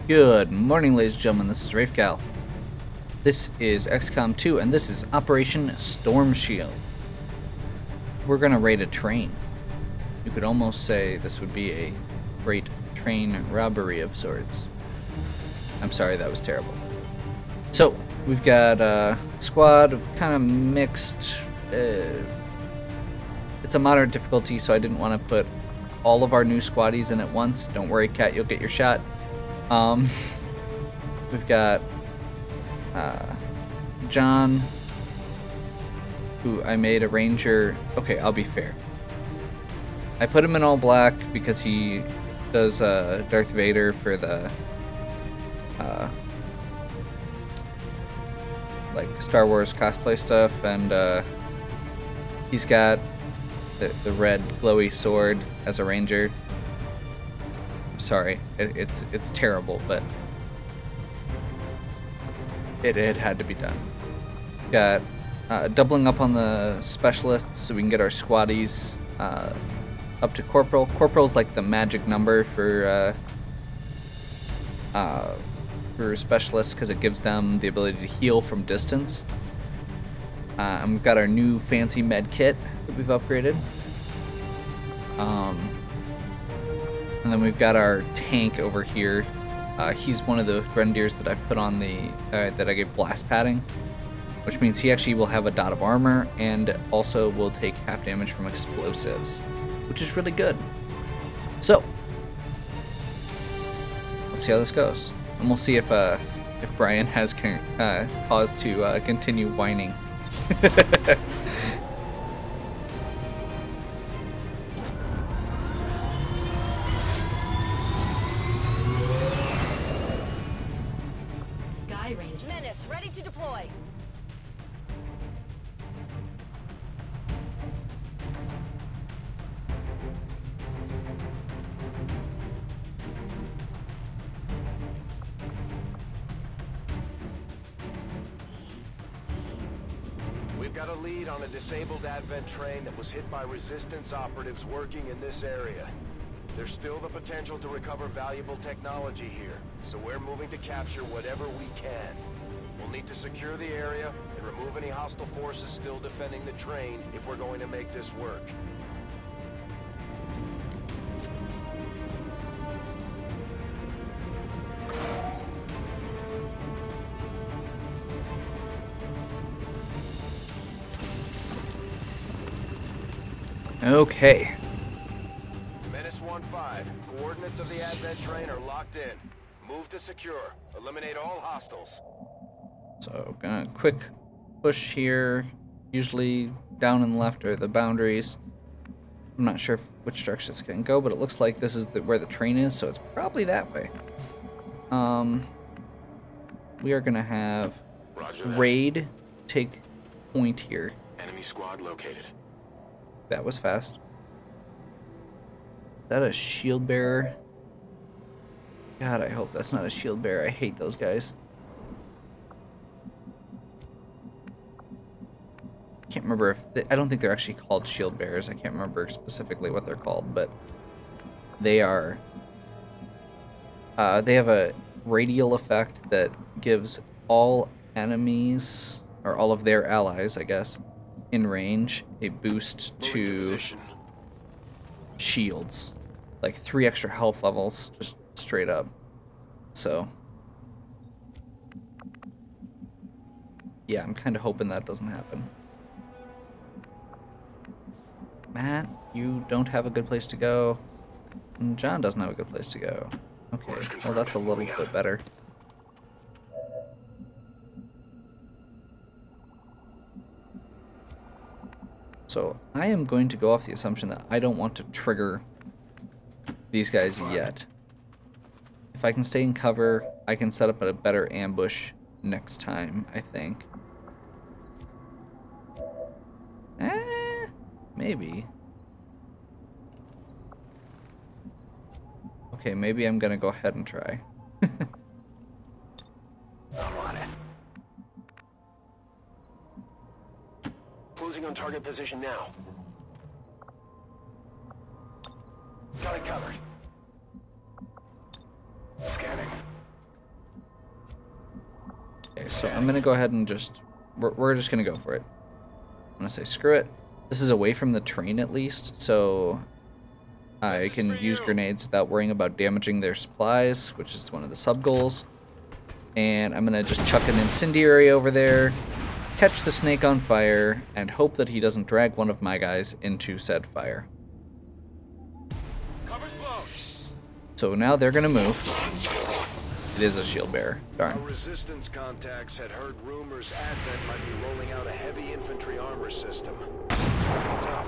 Good morning, ladies and gentlemen. This is Raide. This is XCom2, and this is Operation Storm Shield. We're gonna raid a train. You could almost say this would be a great train robbery of sorts. I'm sorry, that was terrible. So, we've got a squad of kind of mixed. It's a moderate difficulty, so I didn't want to put all of our new squaddies in at once. Don't worry, Cat, you'll get your shot. We've got John, who I made a ranger. Okay, I'll be fair. I put him in all black because he does Darth Vader for the like Star Wars cosplay stuff, and he's got the red glowy sword as a ranger. I'm sorry, it's terrible, but it had to be done. Got doubling up on the specialists so we can get our squaddies up to corporal. Corporal's like the magic number for specialists because it gives them the ability to heal from distance. And we've got our new fancy med kit that we've upgraded. And then we've got our tank over here. He's one of the grenadiers that I put on the that I gave blast padding, which means he actually will have a dot of armor and also will take half damage from explosives, which is really good. So let's see how this goes, and we'll see if Brian has cause to continue whining. Menace, ready to deploy. We've got a lead on a disabled Advent train that was hit by resistance operatives working in this area. There's still the potential to recover valuable technology here, so we're moving to capture whatever we can. We'll need to secure the area and remove any hostile forces still defending the train if we're going to make this work. Okay. Menace 1-5, coordinates of the Advent train are locked in. Move to secure. Eliminate all hostiles. So gonna quick push here. Usually down and left are the boundaries. I'm not sure which direction it's gonna go, but it looks like this is where the train is, so it's probably that way. We are gonna have Raide take point here. Enemy squad located. That was fast. Is that a shield bearer? God, I hope that's not a shield bearer. I hate those guys. Can't remember if I don't think they're actually called shield bearers. I can't remember specifically what they're called, but they are. They have a radial effect that gives all enemies, or all of their allies, I guess, in range, a boost to shields, like 3 extra health levels, just straight up. So yeah, I'm kind of hoping that doesn't happen. Matt, you don't have a good place to go. And John doesn't have a good place to go. Okay, well that's a little bit better. So I am going to go off the assumption that I don't want to trigger these guys yet. If I can stay in cover, I can set up a better ambush next time, I think. Maybe. Okay, maybe I'm gonna go ahead and try. I'm on it. Closing on target position now. Got it covered. Scanning. So I'm gonna go ahead and just we're just gonna go for it. I'm gonna say screw it. This is away from the train at least, so I can use grenades without worrying about damaging their supplies, which is one of the sub goals. And I'm gonna just chuck an incendiary over there, catch the snake on fire, and hope that he doesn't drag one of my guys into said fire. So now they're gonna move. It is a shield bearer. Darn. Our resistance contacts had heard rumors Advent might be rolling out a heavy infantry armor system. It's pretty tough.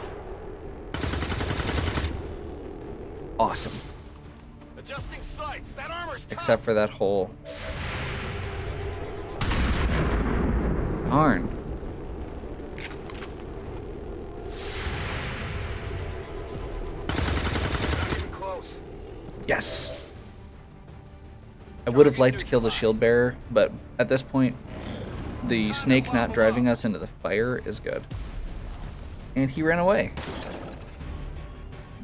Awesome. Adjusting sights. That armor's tough. Except for that hole. Darn. Getting close. Yes. I would have liked to kill the shield bearer, but at this point, the snake not driving us into the fire is good. And he ran away.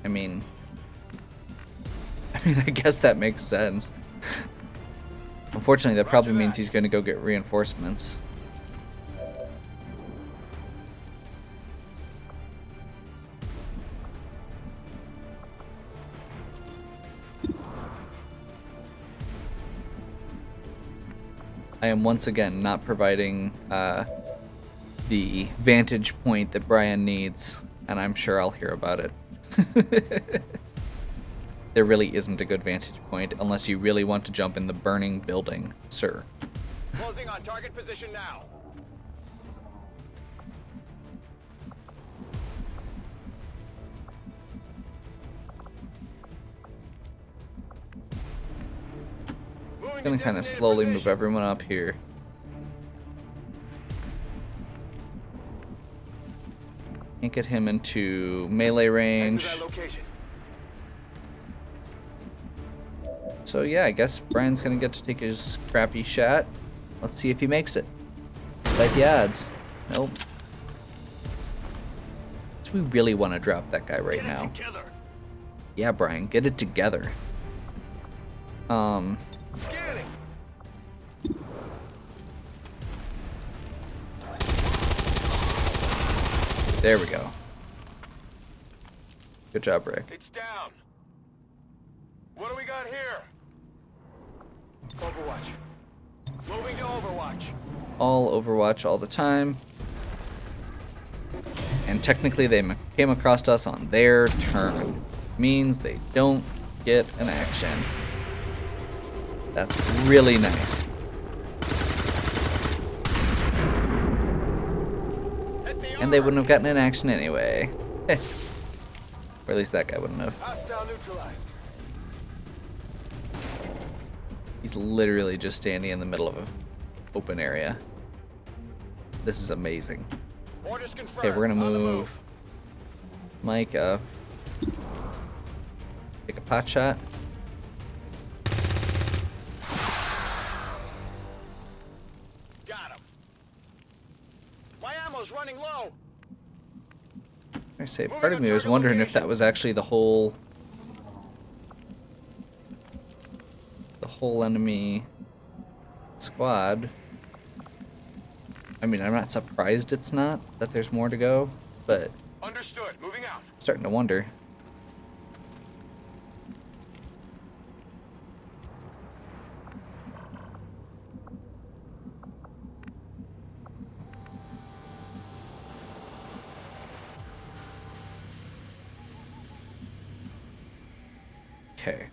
I mean, I guess that makes sense. Unfortunately, that probably means he's going to go get reinforcements. I am once again not providing the vantage point that Brian needs, and I'm sure I'll hear about it. There really isn't a good vantage point unless you really want to jump in the burning building, sir. Closing on target position now. I'm gonna kind of slowly move everyone up here. Can't get him into melee range. So yeah, I guess Brian's gonna get to take his crappy shot. Let's see if he makes it. Despite the odds. Nope. So we really want to drop that guy right now. Yeah, Brian, get it together. There we go. Good job, Rick. It's down. What do we got here? Overwatch. Moving to Overwatch. All Overwatch all the time. And technically they came across us on their turn. Means they don't get an action. That's really nice. And they wouldn't have gotten an action anyway. Or at least that guy wouldn't have. Hostile neutralized. He's literally just standing in the middle of an open area. This is amazing. Orders confirmed. Okay, we're gonna move Mike up. Take a pot shot. Got him. My ammo's running low. I say, part of me was wondering if that was actually the whole enemy squad. I mean, I'm not surprised it's not, that there's more to go, but understood. Moving out. Starting to wonder. Okay.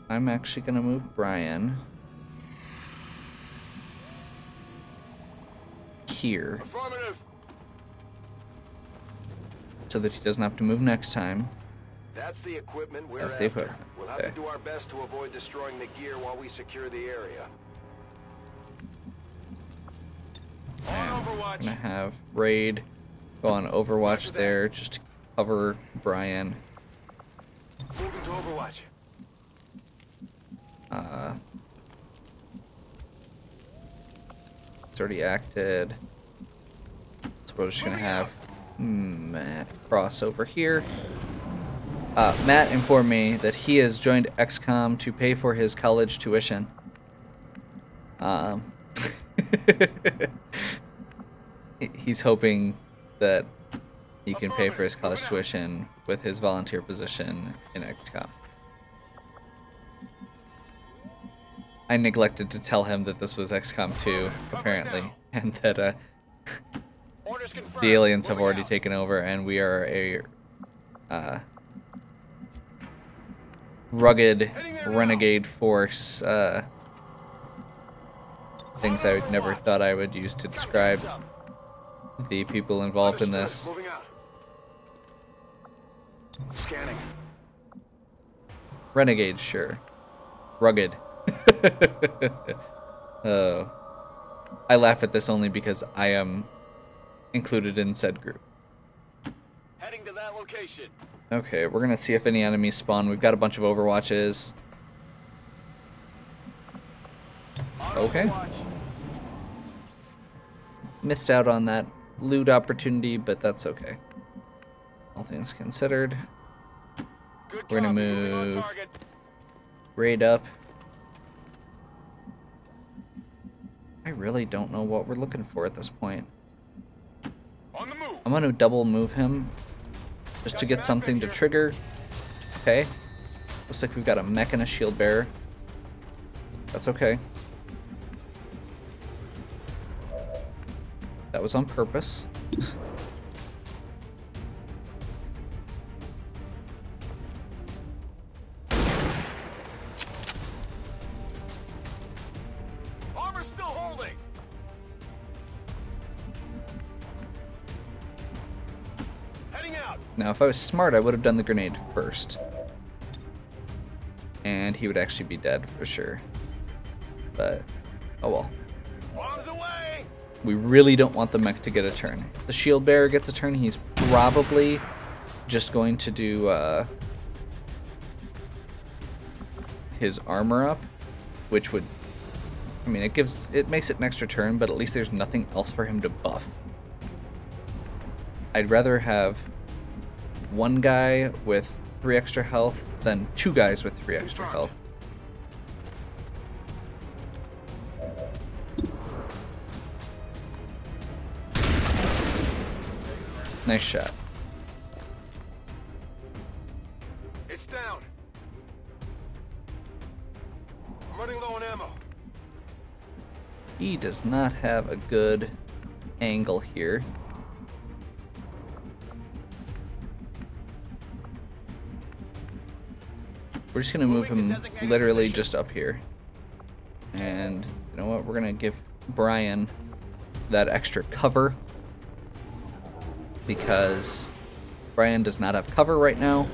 I'm actually gonna move Brian here so that he doesn't have to move next time. That's the equipment we're That's after. the equipment. We'll have to do our best to avoid destroying the gear while we secure the area. And On I'm Overwatch. gonna have Raide go on Overwatch there just to cover Brian. Moving to Overwatch. It's already acted. So we're just gonna have Matt cross over here. Matt informed me that he has joined XCom to pay for his college tuition. Um, he's hoping that he can pay for his college tuition with his volunteer position in XCom. I neglected to tell him that this was XCom2, apparently, and that the aliens have already taken over, and we are a rugged renegade force. Things I never thought I would use to describe the people involved in this. Scanning. Renegade, sure. Rugged. I laugh at this only because I am included in said group. Heading to that location. Okay, we're gonna see if any enemies spawn. We've got a bunch of overwatches. Okay. Missed out on that loot opportunity, but that's okay. All things considered. We're gonna move Raide up. I really don't know what we're looking for at this point. I'm gonna double move him just to get something to trigger. Okay. Looks like we've got a mech and a shield bearer. That's okay. That was on purpose. Armor's still holding. Heading out. Now, if I was smart, I would have done the grenade first. And he would actually be dead for sure. But, oh well. Bombs away. We really don't want the mech to get a turn. If the shield bearer gets a turn, he's probably just going to do his armor up, which would, I mean, it makes it an extra turn, but at least there's nothing else for him to buff. I'd rather have one guy with 3 extra health than 2 guys with 3 extra health. Nice shot. It's down. I'm running low on ammo. He does not have a good angle here. We're just gonna move him literally just up here. And you know what? We're gonna give Brian that extra cover, because Brian does not have cover right now.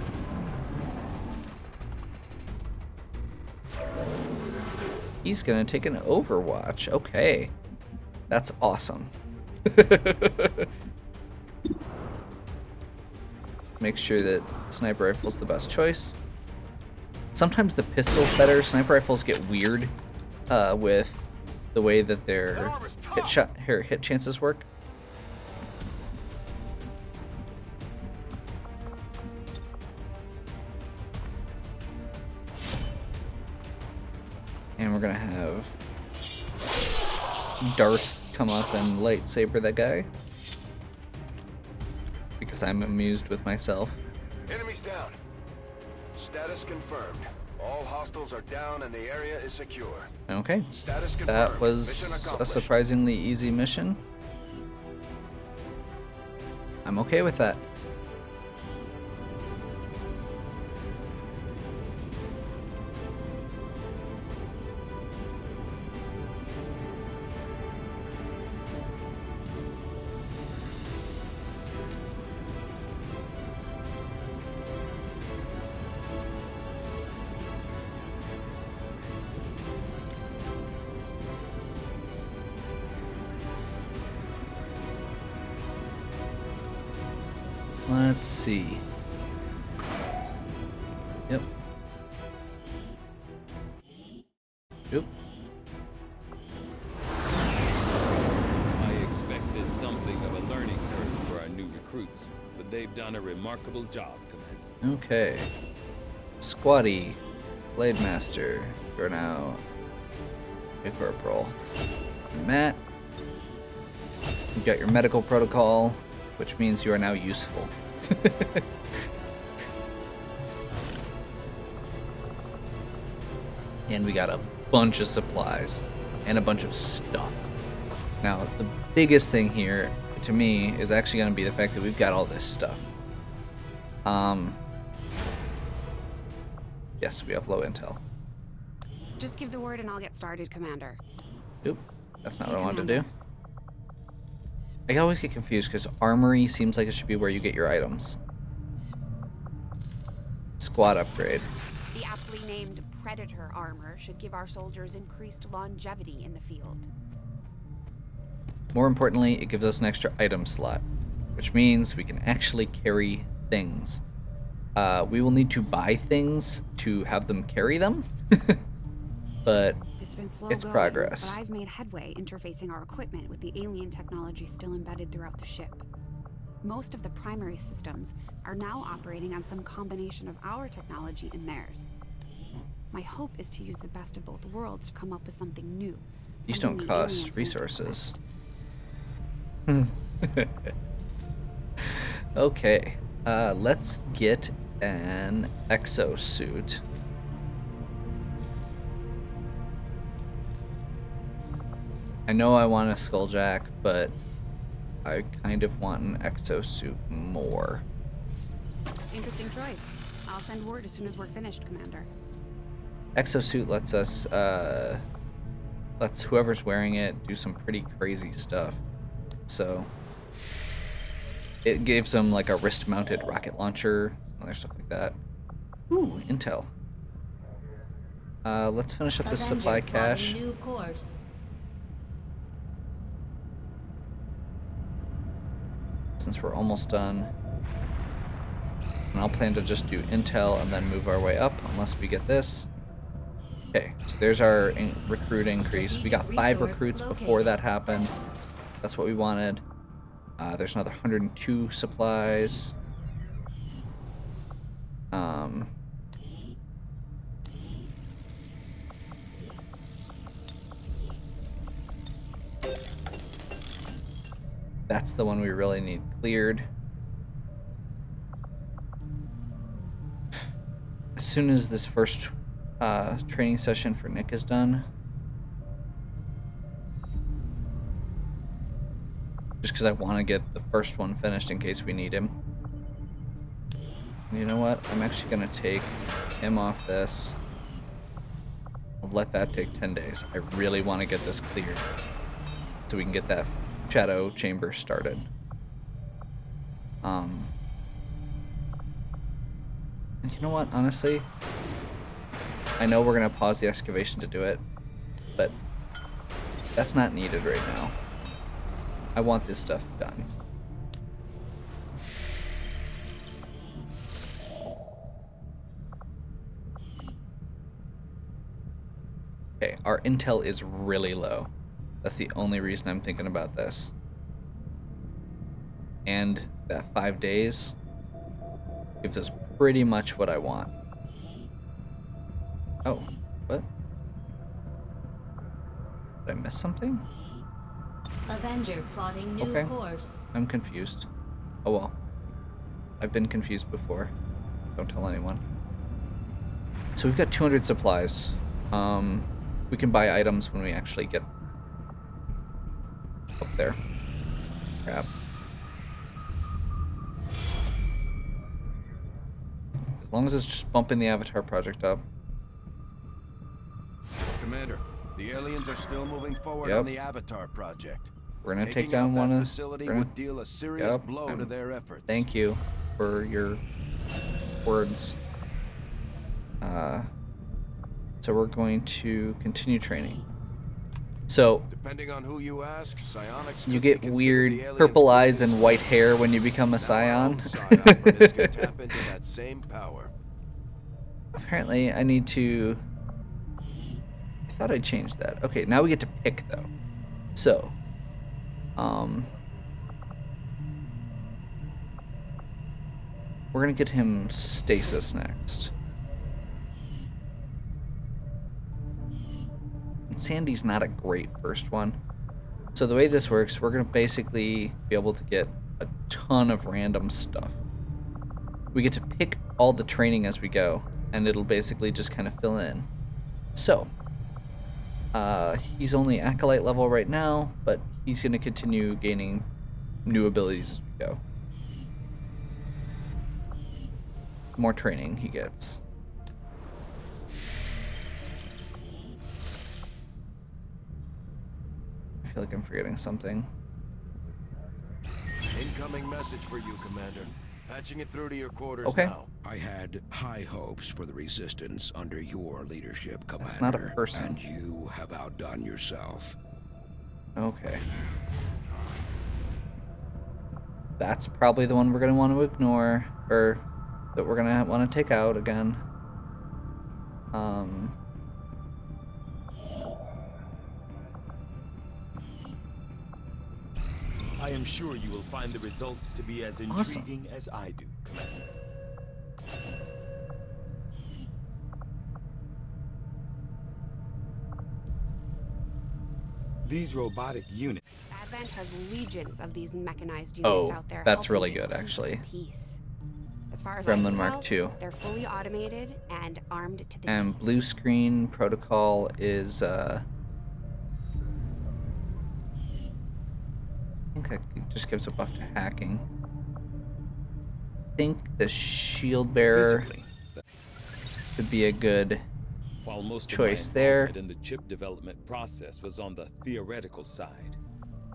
He's gonna take an overwatch. Okay. That's awesome. Make sure that sniper rifle's the best choice. Sometimes the pistol's better. Sniper rifles get weird with the way that their hit chances work. And we're gonna have Darth come up and lightsaber that guy, because I'm amused with myself. Enemies down. Status confirmed. All hostiles are down and the area is secure. Okay. Status confirmed. That Mission was a accomplished. surprisingly easy mission. I'm okay with that. Let's see. Yep. Yep. I expected something of a learning curve for our new recruits, but they've done a remarkable job, Commander. Okay. Squatty, Blade Master, for now. Okay, Corporal. Matt. You've got your medical protocol, which means you are now useful. And we got a bunch of supplies and a bunch of stuff. Now, the biggest thing here, to me, is actually going to be the fact that we've got all this stuff. Yes, we have low intel. Just give the word and I'll get started, Commander. Oop, that's not what I wanted to do. I always get confused because armory seems like it should be where you get your items. Squad upgrade. The aptly named Predator armor should give our soldiers increased longevity in the field. More importantly, it gives us an extra item slot, which means we can actually carry things. We will need to buy things to have them carry them, but It's been slow it's going, progress. but I've made headway interfacing our equipment with the alien technology still embedded throughout the ship. Most of the primary systems are now operating on some combination of our technology and theirs. My hope is to use the best of both worlds to come up with something new. These something don't the aliens cost won't resources. Okay, let's get an exosuit. I know I want a skulljack, but I kind of want an exosuit more. Interesting choice. I'll send word as soon as we're finished, Commander. Exosuit lets us, lets whoever's wearing it do some pretty crazy stuff. So, it gives them like a wrist-mounted rocket launcher, some other stuff like that. Ooh, intel. Let's finish up this supply cache. New course. Since we're almost done. And I'll plan to just do intel and then move our way up, unless we get this. Okay, so there's our recruit increase. We got 5 recruits before that happened. That's what we wanted. There's another 102 supplies. That's the one we really need cleared. As soon as this first training session for Nick is done, just because I want to get the first one finished in case we need him. And you know what? I'm actually going to take him off this. I'll let that take 10 days. I really want to get this cleared so we can get that shadow chamber started. And you know what? Honestly, I know we're going to pause the excavation to do it, but that's not needed right now. I want this stuff done. Okay, our intel is really low. That's the only reason I'm thinking about this. And that 5 days gives us pretty much what I want. Oh, what? Did I miss something? Avenger plotting new course. I'm confused. Oh well. I've been confused before. Don't tell anyone. So we've got 200 supplies. We can buy items when we actually get up there. Crap. As long as it's just bumping the Avatar project up. Commander, the aliens are still moving forward Yep. on the Avatar project. We're gonna Taking take down out one that of. facility we're gonna- would deal a serious Yep, blow to their efforts. Thank you for your words. So we're going to continue training. So Depending on who you ask, psionics you could get be weird considered the aliens' purple eyes weakness. and white hair when you become a Now our scion. own psi operatives can tap into that same power. Apparently I need to... I thought I changed that. Okay, now we get to pick though. So, we're gonna get him stasis next. Sandy's not a great first one. So the way this works, we're going to basically be able to get a ton of random stuff. We get to pick all the training as we go, and it'll basically just kind of fill in. So, he's only Acolyte level right now, but he's going to continue gaining new abilities as we go. The more training he gets. I feel like I'm forgetting something. Incoming message for you, Commander. Patching it through to your quarters now. I had high hopes for the Resistance under your leadership, Commander. That's not a person. And you have outdone yourself. Okay. That's probably the one we're going to want to ignore, or that we're going to want to take out again. I am sure you will find the results to be as intriguing as I do, Commander. These robotic units. Advent has legions of these mechanized units out there. That's really good, actually. Peace. As far as Gremlin Mark II. They're fully automated and armed to the And blue screen protocol is I think that just gives a buff to hacking. I think the shield bearer could be a good While most choice of my there. involvement in the chip development process was on the theoretical side,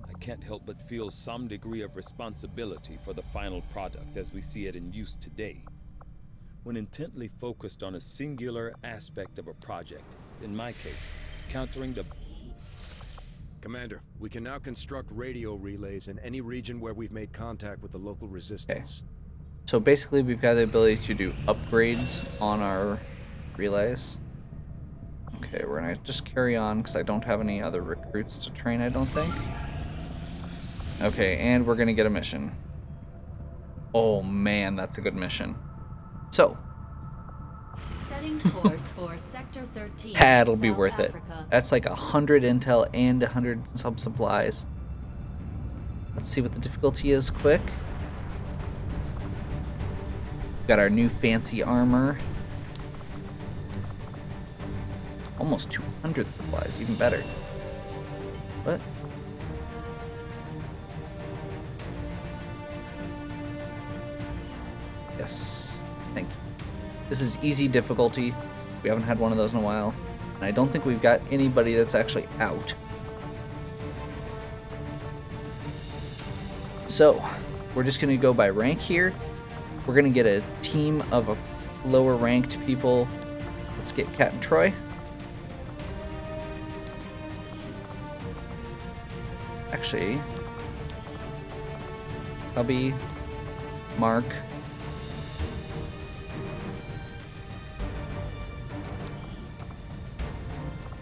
I can't help but feel some degree of responsibility for the final product as we see it in use today. When intently focused on a singular aspect of a project, in my case, countering the... Commander, we can now construct radio relays in any region where we've made contact with the local resistance. So basically we've got the ability to do upgrades on our relays. Okay, we're gonna just carry on because I don't have any other recruits to train, I don't think. Okay, and we're gonna get a mission. Oh man, that's a good mission. So, Setting course for Sector 13. that'll be South worth it. Africa. That's like 100 intel and 100 sub-supplies. Let's see what the difficulty is quick. Got our new fancy armor. Almost 200 supplies, even better. What? Yes, thank you. This is easy difficulty. We haven't had one of those in a while. And I don't think we've got anybody that's actually out. So, we're just going to go by rank here. We're going to get a team of lower ranked people. Let's get Kat and Troy. Actually, Hubby, Mark.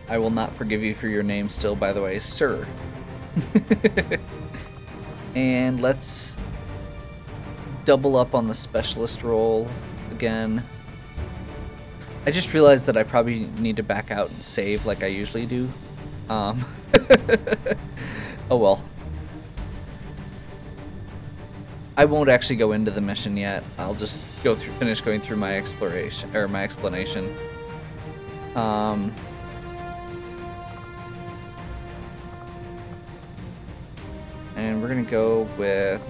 I will not forgive you for your name still, by the way, sir. And let's double up on the specialist role again. I just realized that I probably need to back out and save like I usually do. Oh well. I won't actually go into the mission yet. I'll just finish going through my exploration or my explanation. And we're gonna go with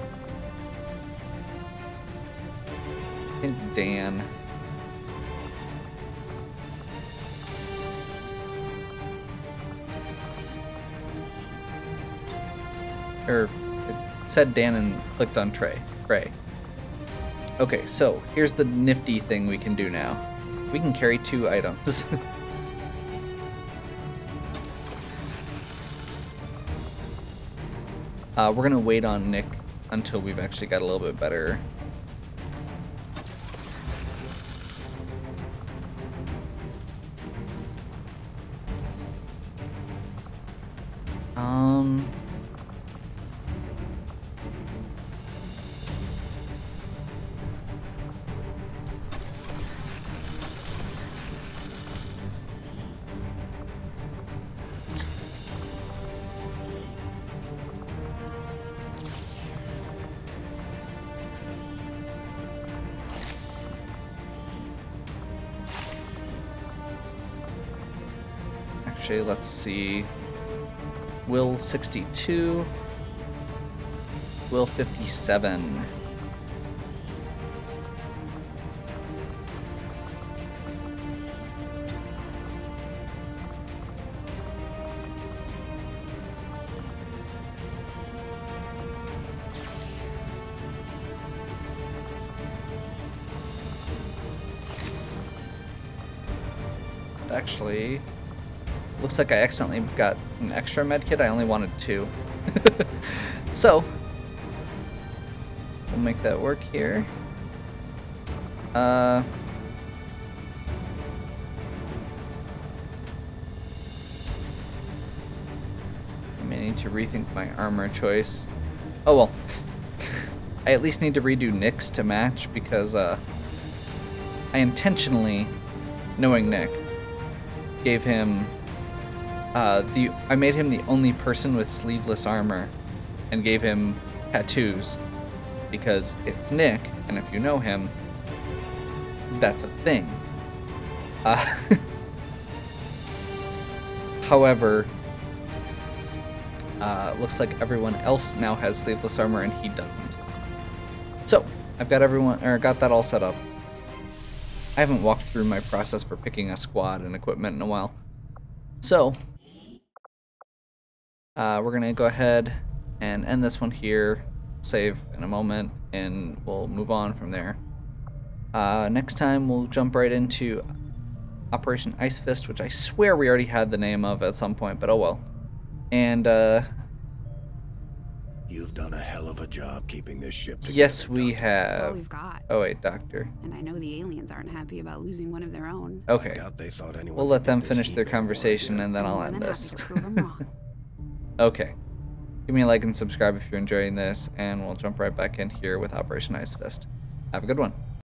I think Dan. Or it said Dan and clicked on Trey. Okay, so here's the nifty thing we can do now. We can carry 2 items. We're gonna wait on Nick until we've actually got a little bit better. Actually, let's see. Will 62. Will 57. Actually, looks like I accidentally got an extra med kit. I only wanted 2. So, we'll make that work here. I may need to rethink my armor choice. Oh well. I at least need to redo Nick's to match because I intentionally, knowing Nick, gave him I made him the only person with sleeveless armor and gave him tattoos because it's Nick, and if you know him, that's a thing. However, looks like everyone else now has sleeveless armor and he doesn't. So I've got got that all set up. I haven't walked through my process for picking a squad and equipment in a while. So, we're going to go ahead and end this one here, save in a moment, and we'll move on from there. Next time, we'll jump right into Operation Ice Fist, which I swear we already had the name of at some point, but oh well. And, You've done a hell of a job keeping this ship together. yes, we That's have. all we've got. Oh wait, Doctor. And I know the aliens aren't happy about losing one of their own. Okay. I doubt they thought anyone We'll would let them get this finish their email conversation idea. and then I'll More end than this. happy to prove 'em wrong. Okay. Give me a like and subscribe if you're enjoying this, and we'll jump right back in here with Operation Ice Fist. Have a good one.